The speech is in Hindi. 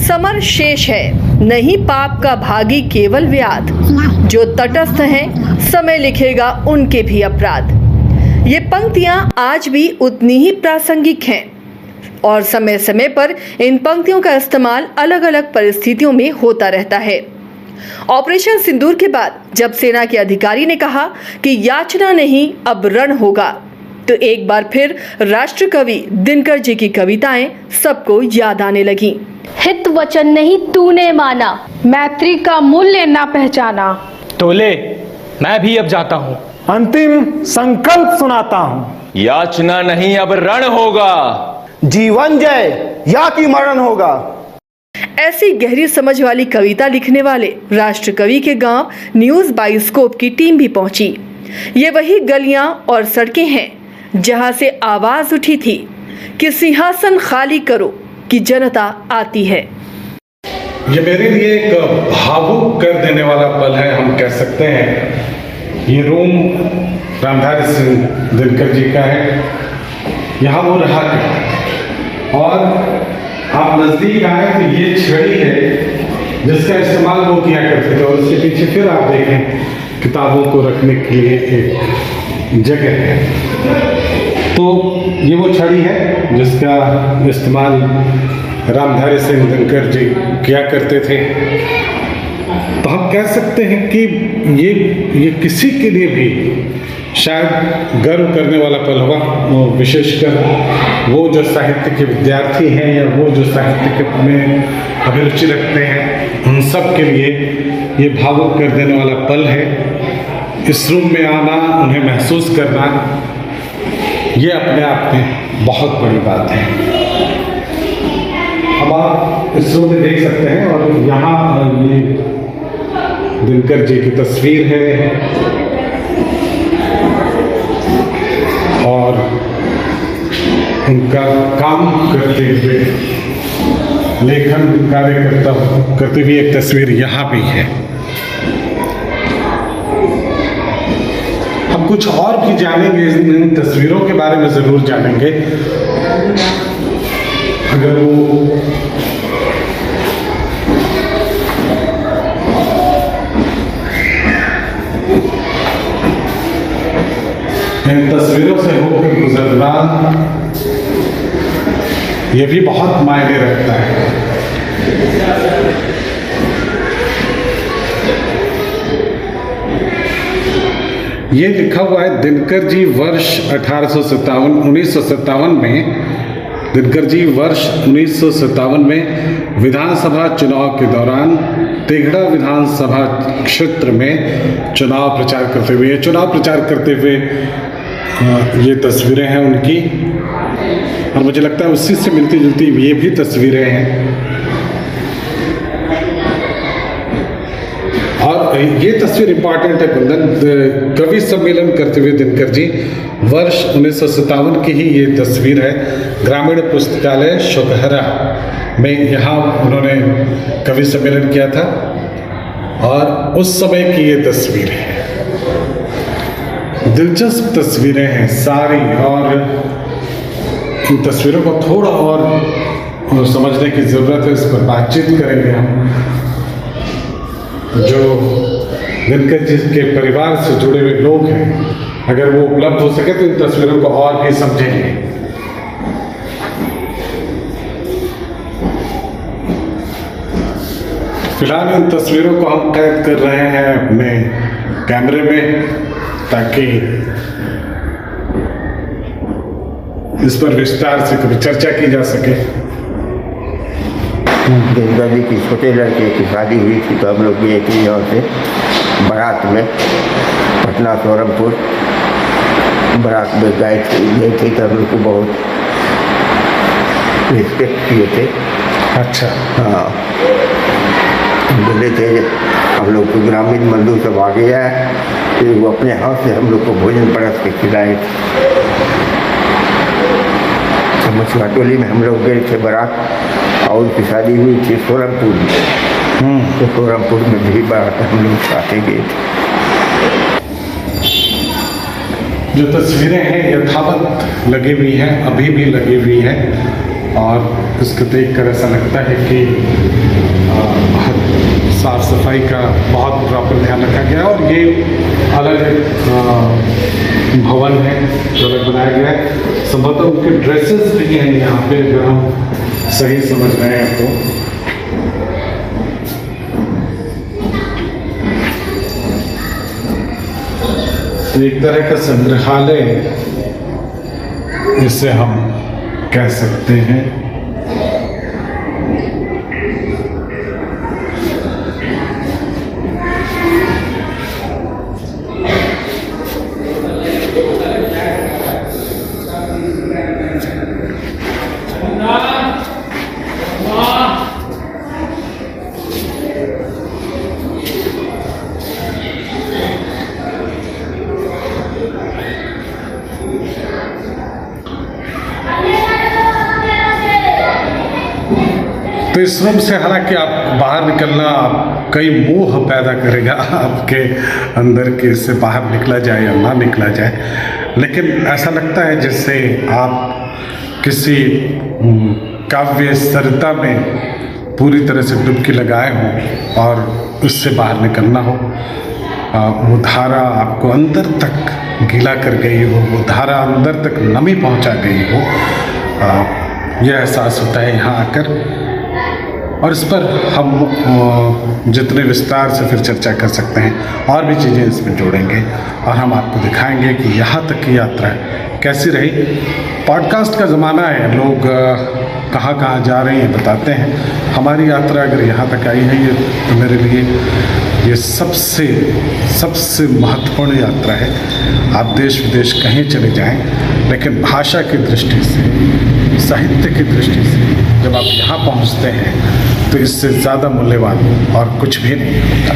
समर शेष है, नहीं पाप का भागी केवल व्याध। जो तटस्थ हैं, समय लिखेगा उनके भी अपराध। ये पंक्तियां आज भी उतनी ही प्रासंगिक हैं और समय समय पर इन पंक्तियों का इस्तेमाल अलग अलग परिस्थितियों में होता रहता है। ऑपरेशन सिंदूर के बाद जब सेना के अधिकारी ने कहा कि याचना नहीं अब रण होगा, तो एक बार फिर राष्ट्र कवि दिनकर जी की कविताएं सबको याद आने लगी। हित वचन नहीं तूने माना, मैत्री का मूल्य ना पहचाना, तो ले मैं भी अब जाता हूँ, अंतिम संकल्प सुनाता हूँ। याचना नहीं अब रण होगा, जीवन जय या कि मरण होगा। ऐसी गहरी समझ वाली कविता लिखने वाले राष्ट्र कवि के गांव न्यूज बाइस्कोप की टीम भी पहुंची। ये वही गलियां और सड़कें हैं जहां से आवाज उठी थी कि सिंहासन खाली करो कि जनता आती है। ये मेरे लिए एक भावुक कर देने वाला पल है, हम कह सकते हैं। ये रूम रामधारी सिंह दिनकर जी का है, यहाँ वो रहा करते और आप नज़दीक आए तो ये छड़ी है जिसका इस्तेमाल वो किया करते थे और उसके पीछे फिर आप देखें किताबों को रखने के लिए एक जगह है। तो ये वो छड़ी है जिसका इस्तेमाल रामधारी सिंह दिनकर जी किया करते थे। तो हम कह सकते हैं कि ये किसी के लिए भी शायद गर्व करने वाला पल होगा, विशेषकर वो जो साहित्य के विद्यार्थी हैं या वो जो साहित्य में अभिरुचि रखते हैं, उन सब के लिए ये भावुक कर देने वाला पल है। इस रूम में आना, उन्हें महसूस करना, ये अपने आप में बहुत बड़ी बात है। अब आप इस रूम में देख सकते हैं और यहाँ ये दिनकर जी की तस्वीर है और उनका काम करते हुए, लेखन कार्य करते हुए एक तस्वीर यहाँ भी है। हम कुछ और भी जानेंगे, इन तस्वीरों के बारे में ज़रूर जानेंगे। अगर वो इन तस्वीरों से होकर गुजरना, ये भी बहुत मायने रखता है। ये लिखा हुआ है दिनकर जी वर्ष 1957 में, दिनकर जी वर्ष 1957 में विधानसभा चुनाव के दौरान तेघड़ा विधानसभा क्षेत्र में चुनाव प्रचार करते हुए ये तस्वीरें हैं उनकी, और मुझे लगता है उसी से मिलती जुलती ये भी तस्वीरें हैं। और ये तस्वीर इंपॉर्टेंट है कुंदन, कवि सम्मेलन करते हुए दिनकर जी वर्ष 1957 की ही ये तस्वीर है। ग्रामीण पुस्तकालय शोकहरा में यहाँ उन्होंने कवि सम्मेलन किया था और उस समय की ये तस्वीर है। दिलचस्प तस्वीरें हैं सारी, और इन तस्वीरों को थोड़ा और समझने की ज़रूरत है। इस पर बातचीत करेंगे हम। जो दिनकर जी के परिवार से जुड़े हुए लोग हैं, अगर वो उपलब्ध हो सके तो इन तस्वीरों को और भी समझेंगे। फिलहाल इन तस्वीरों को हम कैद कर रहे हैं अपने कैमरे में, ताकि इस पर विस्तार से कभी चर्चा की जा सके। दिनकर जी की छोटे लड़के की शादी हुई थी तो हम लोग गए थे यहाँ से बारात में, पटना सौरमपुर बारात में गए थे तो हम लोग को बहुत रिस्पेक्ट किए थे। अच्छा, हाँ, बोले थे हम लोग को ग्रामीण मजदूर सब आ गया है, फिर वो अपने हाथ से हम लोग को भोजन परस के खिलाए थे। मछुआ टोली में हम लोग गए थे बारात, और उसकी शादी हुई थी सोरमपुर में। तो सोरमपुर में भी बारात हम लोग साथे गए थे। जो तस्वीरें हैं यथावत लगी हुई हैं, अभी भी लगी हुई हैं। और इसको देखकर ऐसा लगता है कि साफ सफाई का बहुत प्रॉपर ध्यान रखा गया है। और ये अलग भवन है जो अलग बनाया गया है। संभवतः उनके ड्रेसेस भी हैं यहाँ पे, अगर हम सही समझ रहे हैं तो। एक तरह का संग्रहालय इसे हम कह सकते हैं। तो इस रूम से हालांकि आप बाहर निकलना कई मोह पैदा करेगा आपके अंदर कि इससे बाहर निकला जाए या ना निकला जाए, लेकिन ऐसा लगता है जैसे आप किसी काव्य सरिता में पूरी तरह से डुबकी लगाए हों और उससे बाहर निकलना हो। वो धारा आपको अंदर तक गीला कर गई हो, वो धारा अंदर तक नमी पहुंचा गई हो, यह एहसास होता है यहाँ आकर। और इस पर हम जितने विस्तार से फिर चर्चा कर सकते हैं और भी चीज़ें इसमें जोड़ेंगे और हम आपको दिखाएंगे कि यहाँ तक की यात्रा कैसी रही। पॉडकास्ट का ज़माना है, लोग कहाँ कहाँ जा रहे हैं बताते हैं। हमारी यात्रा अगर यहाँ तक आई है, ये तो मेरे लिए ये सबसे महत्वपूर्ण यात्रा है। आप देश विदेश कहीं चले जाएं, लेकिन भाषा की दृष्टि से, साहित्य की दृष्टि से जब आप यहाँ पहुँचते हैं तो इससे ज़्यादा मूल्यवान और कुछ भी नहीं होता।